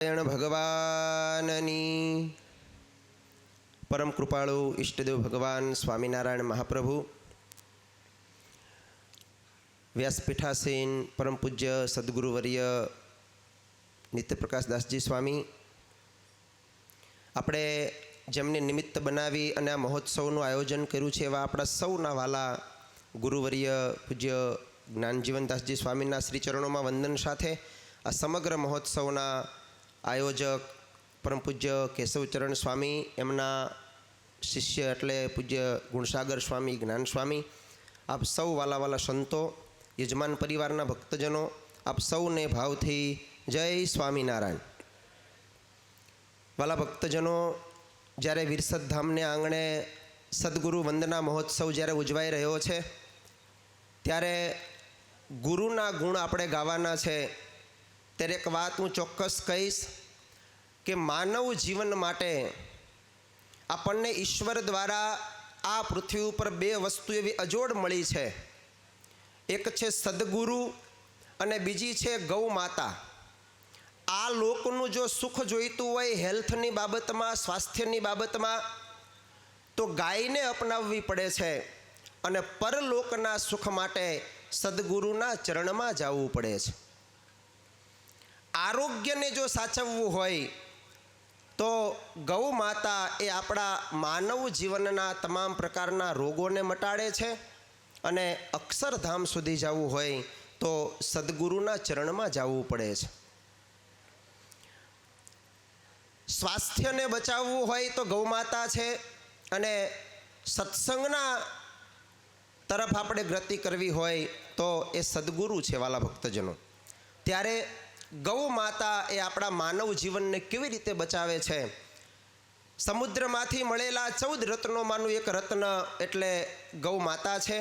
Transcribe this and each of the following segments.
નારાયણ ભગવાનની પરમ કૃપાળુ ઈષ્ટદેવ ભગવાન સ્વામિનારાયણ મહાપ્રભુ, વ્યાસપીઠાસીન પરમ પૂજ્ય સદગુરુવર્ય નિત્યપ્રકાશદાસજી સ્વામી, આપણે જેમને નિમિત્ત બનાવી અને આ મહોત્સવનું આયોજન કર્યું છે એવા આપણા સૌના વાલા ગુરુવર્ય પૂજ્ય જ્ઞાનજીવનદાસજી સ્વામીના શ્રી ચરણોમાં વંદન સાથે આ સમગ્ર મહોત્સવના આયોજક પરમ પૂજ્ય કેશવચરણ સ્વામી, એમના શિષ્ય એટલે પૂજ્ય ગુણસાગર સ્વામી, જ્ઞાન સ્વામી, આપ સૌ વાલાવાલા સંતો, યજમાન પરિવારના ભક્તજનો, આપ સૌને ભાવથી જય સ્વામિનારાયણ. વાલા ભક્તજનો, જ્યારે વિરસદ ધામને આંગણે સદગુરુ વંદના મહોત્સવ જ્યારે ઉજવાઈ રહ્યો છે ત્યારે ગુરુના ગુણ આપણે ગાવાના છે. ત્યારે એક વાત હું ચોક્કસ કહીશ કે માનવ જીવન માટે આપણને ઈશ્વર દ્વારા આ પૃથ્વી ઉપર બે વસ્તુ એવી અજોડ મળી છે. એક છે સદગુરુ અને બીજી છે ગૌ માતા. આ લોકનું જો સુખ જોઈતું હોય હેલ્થની બાબતમાં, સ્વાસ્થ્યની બાબતમાં, તો ગાયને અપનાવવી પડે છે અને પરલોકના સુખ માટે સદગુરુના ચરણમાં જવું પડે છે. આરોગ્યને જો સાચવવું હોય તો ગૌ માતા એ આપણા માનવ જીવનના તમામ પ્રકારના રોગોને મટાડે છે અને અક્ષરધામ સુધી જવું હોય તો સદગુરુના ચરણમાં જવું પડે છે. સ્વાસ્થ્યને બચાવવું હોય તો ગૌ માતા છે અને સત્સંગના તરફ આપણે ગતિ કરવી હોય તો એ સદગુરુ છે. વાલા ભક્તજનો, ત્યારે ગૌ માતા એ આપણા માનવ જીવનને કેવી રીતે બચાવે છે? સમુદ્રમાંથી મળેલા 14 રત્નોમાંનું એક રત્ન એટલે ગૌ માતા છે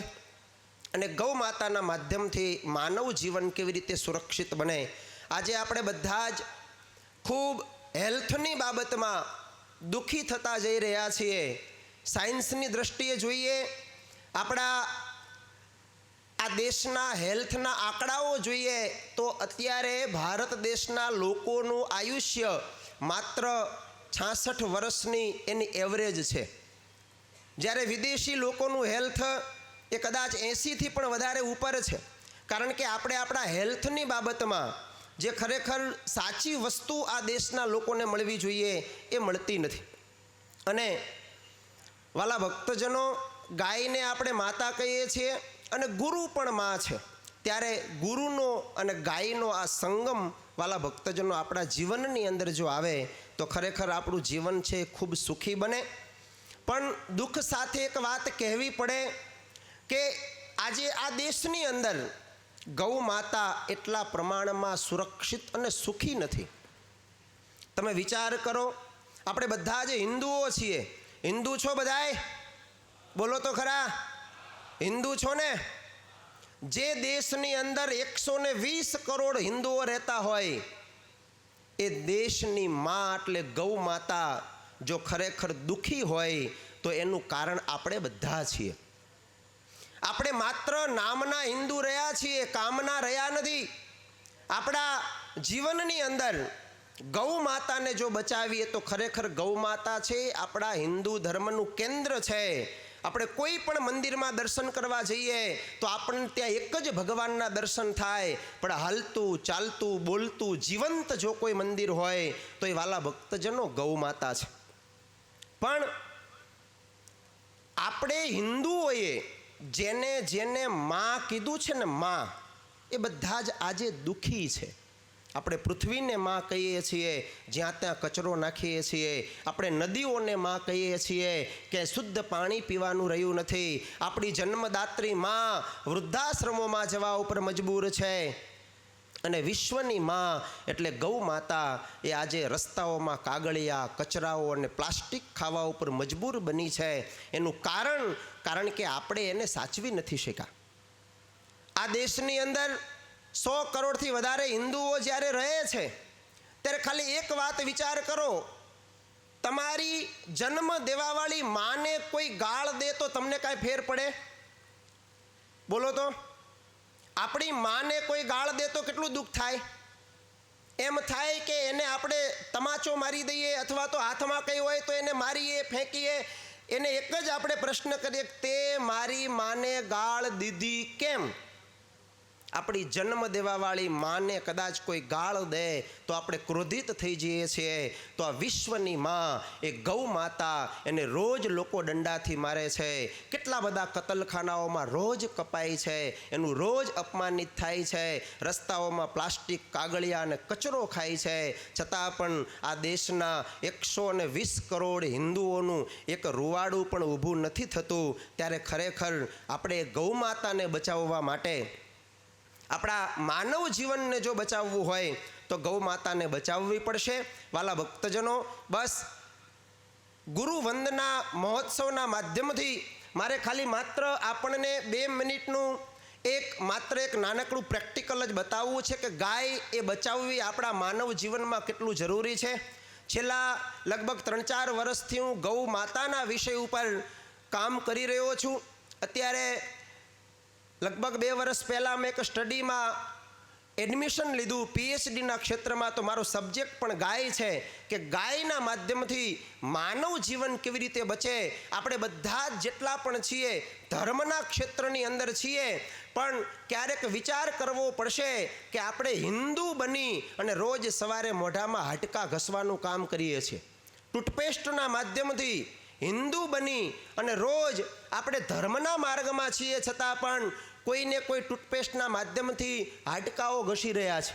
અને ગૌ માતાના માધ્યમથી માનવ જીવન કેવી રીતે સુરક્ષિત બને. આજે આપણે બધા જ ખૂબ હેલ્થની બાબતમાં દુઃખી થતા જઈ રહ્યા છીએ. સાયન્સની દૃષ્ટિએ જોઈએ, આપણા આ દેશના હેલ્થના આંકડાઓ જોઈએ તો અત્યારે ભારત દેશના લોકોનું આયુષ્ય માત્ર 66 વર્ષની એની એવરેજ છે, જ્યારે વિદેશી લોકોનું હેલ્થ એ કદાચ 80થી પણ વધારે ઉપર છે. કારણ કે આપણે આપણા હેલ્થની બાબતમાં જે ખરેખર સાચી વસ્તુ આ દેશના લોકોને મળવી જોઈએ એ મળતી નથી. અને વાલા ભક્તજનો, ગાયને આપણે માતા કહીએ છીએ અને ગુરુ પણ માં છે. ત્યારે ગુરુનો અને ગાયનો આ સંગમ વાલા ભક્તજનો આપણા જીવનની અંદર જો આવે તો ખરેખર આપણું જીવન છે ખૂબ સુખી બને. પણ દુઃખ સાથે એક વાત કહેવી પડે કે આજે આ દેશની અંદર ગૌ માતા એટલા પ્રમાણમાં સુરક્ષિત અને સુખી નથી. તમે વિચાર કરો, આપણે બધા જ હિન્દુઓ છીએ. હિન્દુ છો બધાય? બોલો તો ખરા, હિન્દુ છો ને? જે દેશની અંદર 120 કરોડ હિન્દુઓ રહેતા હોય એ દેશની માં એટલે ગૌ માતા જો ખરેખર દુઃખી હોય તો એનું કારણ આપણે બધા છીએ. આપણે માત્ર નામના હિન્દુ રહ્યા છીએ, કામના રહ્યા નથી. આપણા જીવનની અંદર ગૌ માતાને જો બચાવીએ તો ખરેખર ગૌ માતા છે આપણા હિન્દુ ધર્મનું કેન્દ્ર છે. આપણે કોઈ પણ મંદિરમાં દર્શન કરવા જઈએ તો આપણને ત્યાં એક જ ભગવાનના દર્શન થાય, પણ હાલતું, ચાલતું, બોલતું, જીવંત જો કોઈ મંદિર હોય તો એ વાલા ભક્તજનો ગૌ માતા છે. પણ આપણે હિન્દુઓએ જેને જેને માં કીધું છે ને, માં, એ બધા જ આજે દુઃખી છે. આપણે પૃથ્વીને માં કહીએ છીએ, જ્યાં ત્યાં કચરો નાખીએ છીએ. આપણે નદીઓને માં કહીએ છીએ કે શુદ્ધ પાણી પીવાનું રહ્યું નથી. આપણી જન્મદાત્રી માં વૃદ્ધાશ્રમોમાં જવા ઉપર મજબૂર છે. અને વિશ્વની માં એટલે ગૌ માતા એ આજે રસ્તાઓમાં કાગળિયા, કચરાઓ અને પ્લાસ્ટિક ખાવા ઉપર મજબૂર બની છે. એનું કારણ કે આપણે એને સાચવી નથી શક્યા. આ દેશની અંદર 100 કરોડથી વધારે હિન્દુઓ જ્યારે રહે છે ત્યારે ખાલી એક વાત વિચાર કરો, તમારી જન્મ દેવાવાળી માને કોઈ ગાળ દે તો તમને કાંઈ ફેર પડે? બોલો તો. આપણી માને કોઈ ગાળ દે તો કેટલું દુઃખ થાય? એમ થાય કે એને આપણે તમાચો મારી દઈએ અથવા તો હાથમાં કંઈ હોય તો એને મારીએ, ફેંકીએ. એને એક જ આપણે પ્રશ્ન કરીએ, તે મારી માને ગાળ દીધી કેમ? આપણી જન્મ દેવાવાળી માને કદાચ કોઈ ગાળ દે તો આપણે ક્રોધિત થઈ જઈએ છીએ. તો આ વિશ્વની માં, એ ગૌ માતા, એને રોજ લોકો દંડાથી મારે છે. કેટલા બધા કતલખાનાઓમાં રોજ કપાય છે, એનું રોજ અપમાનિત થાય છે, રસ્તાઓમાં પ્લાસ્ટિક, કાગળિયા અને કચરો ખાય છે. છતાં પણ આ દેશના 120 કરોડ હિન્દુઓનું એક રૂવાડું પણ ઊભું નથી થતું. ત્યારે ખરેખર આપણે ગૌ માતાને બચાવવા માટે, આપણા માનવ જીવનને જો બચાવવું હોય તો ગૌ માતાને બચાવવી પડશે. વાલા ભક્તજનો, બસ ગુરુ વંદના મહોત્સવના માધ્યમથી મારે ખાલી માત્ર આપણને 2 મિનિટનું માત્ર એક નાનકડું પ્રેક્ટિકલ જ બતાવવું છે કે ગાય એ બચાવવી આપણા માનવ જીવનમાં કેટલું જરૂરી છે. છેલ્લા લગભગ 3-4 વર્ષથી હું ગૌ માતાના વિષય ઉપર કામ કરી રહ્યો છું. અત્યારે લગભગ 2 વર્ષ પહેલાં મેં એક સ્ટડીમાં એડમિશન લીધું PhDના ક્ષેત્રમાં. તો મારો સબ્જેક્ટ પણ ગાય છે કે ગાયના માધ્યમથી માનવ જીવન કેવી રીતે બચે. આપણે બધા જ જેટલા પણ છીએ ધર્મના ક્ષેત્રની અંદર છીએ, પણ ક્યારેક વિચાર કરવો પડશે કે આપણે હિન્દુ બની અને રોજ સવારે મોઢામાં હાડકા ઘસવાનું કામ કરીએ છીએ. ટૂથપેસ્ટના માધ્યમથી હિન્દુ બની અને રોજ આપણે ધર્મના માર્ગમાં છીએ, છતાં પણ કોઈને કોઈ ટૂથપેસ્ટના માધ્યમથી હાડકાઓ ઘસી રહ્યા છે.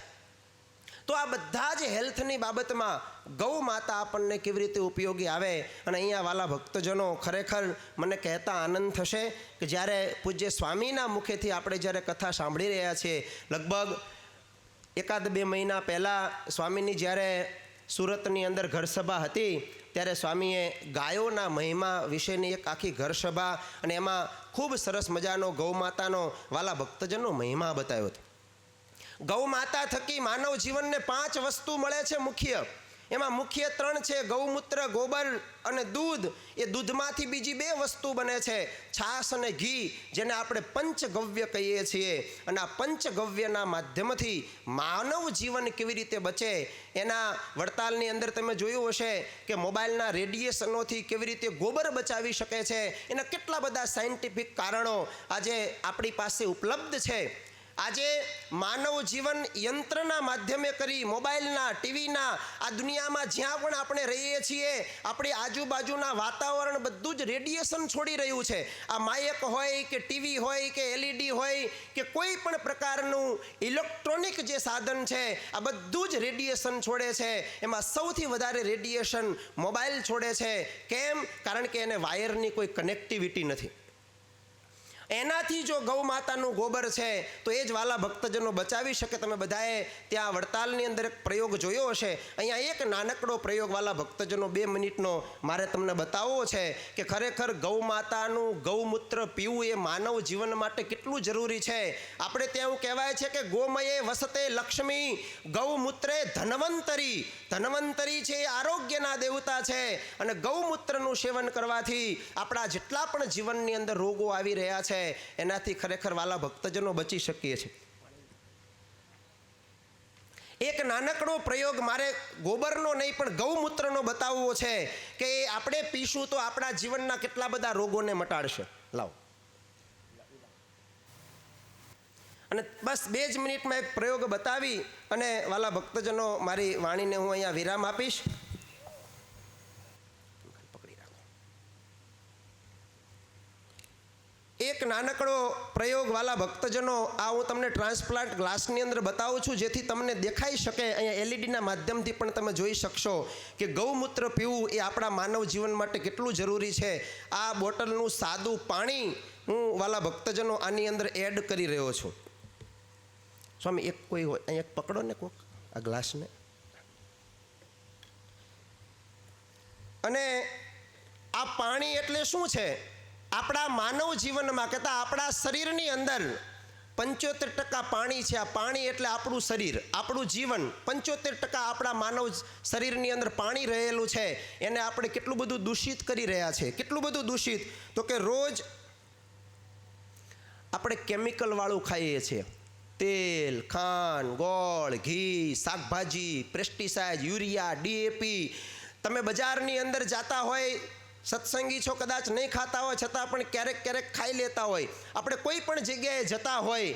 તો આ બધા જ હેલ્થની બાબતમાં ગૌ માતા આપણને કેવી રીતે ઉપયોગી આવે. અને અહીંયા વાલા ભક્તજનો, ખરેખર મને કહેતા આનંદ થશે કે જ્યારે પૂજ્ય સ્વામીના મુખેથી આપણે જ્યારે કથા સાંભળી રહ્યા છીએ, લગભગ 1-2 મહિના પહેલાં સ્વામીની જ્યારે સુરતની અંદર ઘરસભા હતી ત્યારે સ્વામીએ ગાયોના મહિમા વિશેની એક આખી ઘરસભા અને એમાં ખૂબ સરસ મજાનો ગૌ માતાનો વાલા ભક્તજનનો મહિમા બતાવ્યો હતો. ગૌ માતા થકી માનવ જીવનને 5 વસ્તુ મળે છે મુખ્ય. એમાં મુખ્ય 3 છે, ગૌમૂત્ર, ગોબર અને દૂધ. એ દૂધમાંથી બીજી 2 વસ્તુ બને છે, છાશ અને ઘી, જેને આપણે પંચગવ્ય કહીએ છીએ. અને આ પંચગવ્યના માધ્યમથી માનવ જીવન કેવી રીતે બચે. એના વડતાલની અંદર તમે જોયું હશે કે મોબાઈલના રેડિયેશનોથી કેવી રીતે ગોબર બચાવી શકે છે. એના કેટલા બધા સાયન્ટિફિક કારણો આજે આપણી પાસે ઉપલબ્ધ છે. આજે માનવ જીવન યંત્રના માધ્યમે કરી, મોબાઈલના, ટીવીના, આ દુનિયામાં જ્યાં પણ આપણે રહીએ છીએ, આપણી આજુબાજુના વાતાવરણ બધું જ રેડિયેશન છોડી રહ્યું છે. આ માયક હોય કે ટીવી હોય કે LED હોય કે કોઈ પણ પ્રકારનું ઇલેક્ટ્રોનિક જે સાધન છે, આ બધું જ રેડિયેશન છોડે છે. એમાં સૌથી વધારે રેડિયેશન મોબાઈલ છોડે છે. કેમ? કારણ કે એને વાયરની કોઈ કનેક્ટિવિટી નથી. એનાથી જો ગૌ માતાનું ગોબર છે તો એ જ વાલા ભક્તજનો બચાવી શકે. તમે બધાએ ત્યાં વડતાલની અંદર એક પ્રયોગ જોયો હશે. અહીંયા એક નાનકડો પ્રયોગ વાલા ભક્તજનો 2 મિનિટનો મારે તમને બતાવવો છે કે ખરેખર ગૌ માતાનું ગૌમૂત્ર પીવું એ માનવ જીવન માટે કેટલું જરૂરી છે. આપણે ત્યાં એવું કહેવાય છે કે ગોમયે વસતે લક્ષ્મી, ગૌમૂત્રે ધન્વંતરી. ધન્વંતરી છે એ આરોગ્યના દેવતા છે અને ગૌમૂત્રનું સેવન કરવાથી આપણા જેટલા પણ જીવનની અંદર રોગો આવી રહ્યા છે એનાથી ખરેખર વાલા ભક્તજનો બચી શકીએ છીએ. એક નાનકડો પ્રયોગ મારે ગોબરનો નહીં પણ ગૌમૂત્રનો બતાવવો છે કે આપણે પીશું તો આપણા જીવનના કેટલા બધા રોગોને મટાડશે. લાવો. અને બસ 2 જ મિનિટમાં એક પ્રયોગ બતાવી અને વાલા ભક્તજનો મારી વાણીને હું અહીંયા વિરામ આપીશ. એક નાનકડો પ્રયોગ વાલા ભક્તજનો, આ હું તમને ટ્રાન્સપ્લાન્ટ ગ્લાસની અંદર બતાવું છું જેથી તમને દેખાઈ શકે. અહીંયા LEDના માધ્યમથી પણ તમે જોઈ શકશો કે ગૌમૂત્ર પીવું એ આપણા માનવ જીવન માટે કેટલું જરૂરી છે. આ બોટલનું સાદું પાણી હું વાલા ભક્તજનો આની અંદર એડ કરી રહ્યો છું. સ્વામી એક કોઈ હોય અહીંયા એક પકડો ને કોક આ ગ્લાસને. અને આ પાણી એટલે શું છે? આપણા માનવ જીવનમાં કહેતા આપણા શરીરની અંદર 75% પાણી છે. આ પાણી એટલે આપણું શરીર, આપણું જીવન. 75% આપણા માનવ શરીરની અંદર પાણી રહેલું છે. એને આપણે કેટલું બધું દૂષિત કરી રહ્યા છે. કેટલું બધું દૂષિત? તો કે રોજ આપણે કેમિકલ વાળું ખાઈએ છીએ. તેલ, ખાંડ, ગોળ, ઘી, શાકભાજી, પેસ્ટિસાઇડ, યુરિયા, ડીએપી, તમે બજારની અંદર જાતા હોય, સત્સંગી છો, કદાચ નહીં ખાતા હોય છતાં પણ ક્યારેક ક્યારેક ખાઈ લેતા હોય. આપણે કોઈ પણ જગ્યાએ જતા હોય,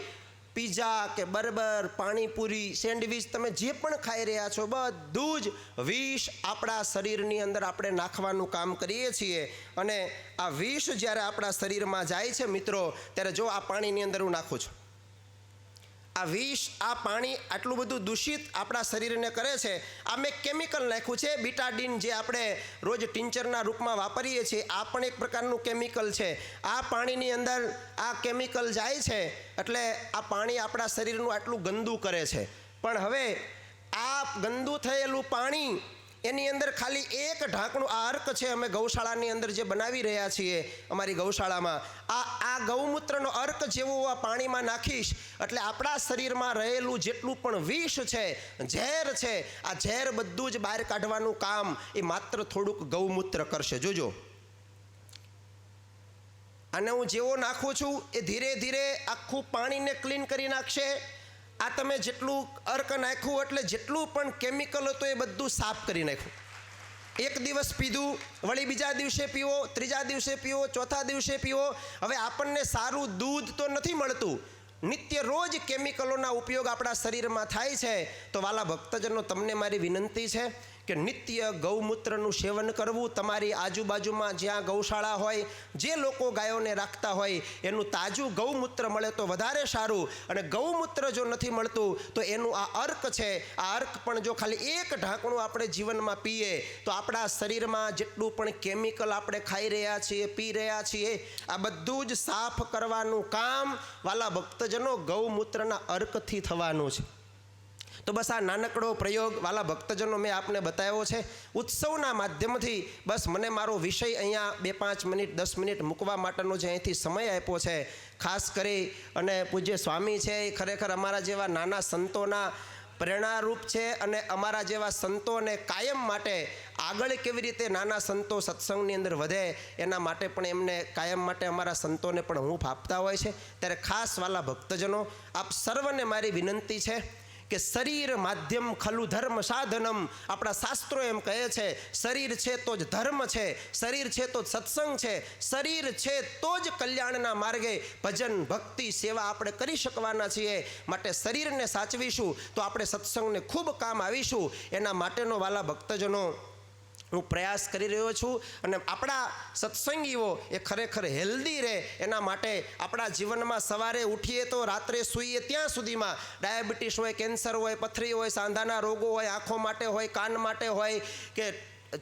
પીઝા કે બર્ગર, પાણીપુરી, સેન્ડવિચ, તમે જે પણ ખાઈ રહ્યા છો બધું જ વિષ આપણા શરીરની અંદર આપણે નાખવાનું કામ કરીએ છીએ. અને આ વિષ જ્યારે આપણા શરીરમાં જાય છે મિત્રો, ત્યારે જો આ પાણીની અંદર હું નાખું છું, આ વિષ, આ પાણી આટલું બધું દૂષિત આપણા શરીરને કરે છે. આ મેં કેમિકલ નાખ્યું છે, બીટાડીન, જે આપણે રોજ ટિંચરના રૂપમાં વાપરીએ છીએ, આ પણ એક પ્રકારનું કેમિકલ છે. આ પાણીની અંદર આ કેમિકલ જાય છે એટલે આ પાણી આપણા શરીરનું આટલું ગંદુ કરે છે. પણ હવે આ ગંદુ થયેલું પાણી, એની અંદર ખાલી એક ઢાંકણું, આ અર્ક છે, અમે ગૌશાળાની અંદર જે બનાવી રહ્યા છીએ અમારી ગૌશાળામાં, આ ગૌમૂત્રનો અર્ક જેવો આ પાણીમાં નાખીશ એટલે આપણા શરીરમાં રહેલું જેટલું પણ વિષ છે, ઝેર છે, આ ઝેર બધું જ બહાર કાઢવાનું કામ એ માત્ર થોડુંક ગૌમૂત્ર કરશે. જોજો, અને હું જેવો નાખું છું એ ધીરે ધીરે આખું પાણીને ક્લીન કરી નાખશે. આ તમે જેટલું અર્ક નાખ્યું એટલે જેટલું પણ કેમિકલ હતું એ બધું સાફ કરી નાખ્યું. એક દિવસ પીધું, વળી બીજા દિવસે પીવો, ત્રીજા દિવસે પીવો, ચોથા દિવસે પીવો. હવે આપણને સારું દૂધ તો નથી મળતું, નિત્ય રોજ કેમિકલોના ઉપયોગ આપણા શરીરમાં થાય છે. તો વાલા ભક્તજનો, તમને મારી વિનંતી છે કે નિત્ય ગૌમૂત્રનું સેવન કરવું. તમારી આજુબાજુમાં જ્યાં ગૌશાળા હોય, જે લોકો ગાયોને રાખતા હોય, એનું તાજું ગૌમૂત્ર મળે તો વધારે સારું. અને ગૌમૂત્ર જો નથી મળતું તો એનું આ અર્ક છે, આ અર્ક પણ જો ખાલી એક ઢાંકણું આપણે જીવનમાં પીએ તો આપણા શરીરમાં જેટલું પણ કેમિકલ આપણે ખાઈ રહ્યા છીએ, પી રહ્યા છીએ, આ બધું જ સાફ કરવાનું કામ વાલા ભક્તજનો ગૌમૂત્રના અર્કથી થવાનું છે. તો બસ આ નાનકડો પ્રયોગ વાલા ભક્તજનો મેં આપને બતાવ્યો છે ઉત્સવના માધ્યમથી. બસ મને મારો વિષય અહીંયા 2-5 મિનિટ 10 મિનિટ મૂકવા માટેનો જે અહીંથી સમય આપ્યો છે, ખાસ કરી અને પૂજ્ય સ્વામી છે એ ખરેખર અમારા જેવા નાના સંતોના પ્રેરણારૂપ છે. અને અમારા જેવા સંતોને કાયમ માટે આગળ કેવી રીતે નાના સંતો સત્સંગની અંદર વધે એના માટે પણ એમને કાયમ માટે અમારા સંતોને પણ હૂંફ આપતા હોય છે. ત્યારે ખાસ વાલા ભક્તજનો, આપ સર્વને મારી વિનંતી છે કે શરીર માધ્યમ ખલુ ધર્મ સાધનમ. આપણા શાસ્ત્રો એમ કહે છે, શરીર છે તો જ ધર્મ છે, શરીર છે તો જ સત્સંગ છે, શરીર છે તો જ કલ્યાણના માર્ગે ભજન, ભક્તિ, સેવા આપણે કરી શકવાના છીએ. માટે શરીરને સાચવીશું તો આપણે સત્સંગને ખૂબ કામ આવીશું. એના માટેનો વાલા ભક્તજનો હું પ્રયાસ કરી રહ્યો છું. અને આપણા સત્સંગીઓ એ ખરેખર હેલ્ધી રહે એના માટે આપણા જીવનમાં સવારે ઉઠીએ તો રાત્રે સૂઈએ ત્યાં સુધીમાં ડાયાબિટીસ હોય, કેન્સર હોય, પથરી હોય, સાંધાના રોગો હોય, આંખો માટે હોય, કાન માટે હોય, કે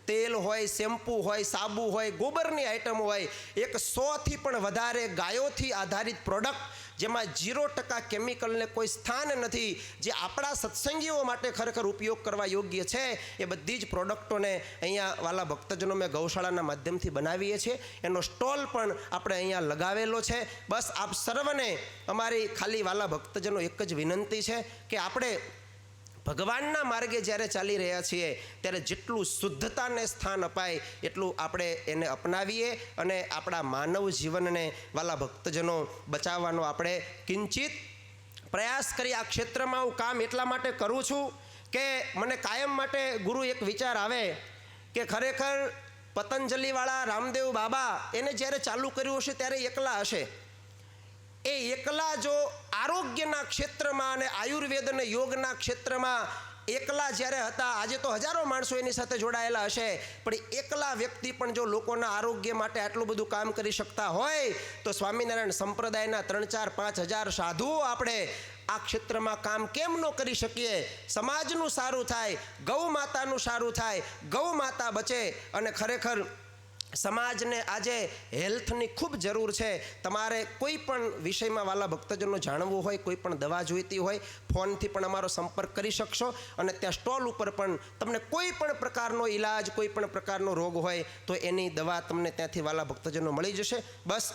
તેલ હોય, શેમ્પૂ હોય, સાબુ હોય, ગોબરની આઈટમ હોય, 100થી પણ વધારે ગાયોથી આધારિત પ્રોડક્ટ જેમાં 0% કેમિકલને કોઈ સ્થાન નથી, જે આપણા સત્સંગીઓ માટે ખરેખર ઉપયોગ કરવા યોગ્ય છે, એ બધી જ પ્રોડક્ટોને અહીંયા વાલા ભક્તજનો મેં ગૌશાળાના માધ્યમથી બનાવીએ છીએ. એનો સ્ટોલ પણ આપણે અહીંયા લગાવેલો છે. બસ આપ સર્વને અમારી ખાલી વાલા ભક્તજનો એક જ વિનંતી છે કે આપણે ભગવાનના માર્ગે જ્યારે ચાલી રહ્યા છીએ ત્યારે જેટલું શુદ્ધતાને સ્થાન અપાય એટલું આપણે એને અપનાવીએ અને આપણા માનવ જીવનને વાલા ભક્તજનો બચાવવાનો આપણે કિંચિત પ્રયાસ કરી. આ ક્ષેત્રમાં હું કામ એટલા માટે કરું છું કે મને કાયમ માટે ગુરુ એક વિચાર આવે કે ખરેખર પતંજલિવાળા રામદેવ બાબા એને જ્યારે ચાલુ કર્યું હશે ત્યારે એકલા હશે. એ એકલા જો આરોગ્યના ક્ષેત્રમાં અને આયુર્વેદ અને યોગના ક્ષેત્રમાં એકલા જ્યારે હતા, આજે તો હજારો માણસો એની સાથે જોડાયેલા હશે, પણ એકલા વ્યક્તિ પણ જો લોકોના આરોગ્ય માટે આટલું બધું કામ કરી શકતા હોય તો સ્વામિનારાયણ સંપ્રદાયના 3-4-5 હજાર સાધુઓ આપણે આ ક્ષેત્રમાં કામ કેમ ન કરી શકીએ? સમાજનું સારું થાય, ગૌ માતાનું સારું થાય, ગૌ માતા બચે. અને ખરેખર સમાજને આજે હેલ્થની ખૂબ જરૂર છે. તમારે કોઈ પણ વિષયમાં વાલા ભક્તજનો જાણવું હોય, કોઈ પણ દવા જોઈતી હોય, ફોનથી પણ અમારો સંપર્ક કરી શકશો. અને ત્યાં સ્ટોલ ઉપર પણ તમને કોઈ પણ પ્રકારનો ઈલાજ, કોઈ પણ પ્રકારનો રોગ હોય તો એની દવા તમને ત્યાંથી વાલા ભક્તજનો મળી જશે. બસ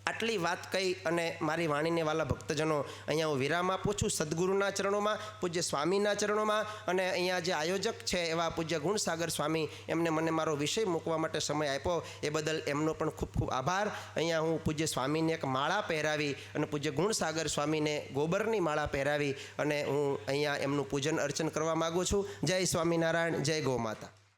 આટલી વાત કહી અને મારી વાણીને વાલા ભક્તજનો અહીંયા હું વિરામ આપું છું સદગુરુના ચરણોમાં, પૂજ્ય સ્વામીના ચરણોમાં, અને અહીંયા જે આયોજક છે એવા પૂજ્ય ગુણસાગર સ્વામી, એમને મને મારો વિષય મૂકવા માટે સમય આપ્યો એ બદલ એમનો પણ ખૂબ ખૂબ આભાર. અહીંયા હું પૂજ્ય સ્વામીને એક માળા પહેરાવી અને પૂજ્ય ગુણસાગર સ્વામીને ગોબરની માળા પહેરાવી અને હું અહીંયા એમનું પૂજન અર્ચન કરવા માગું છું. જય સ્વામિનારાયણ, જય ગૌ માતા.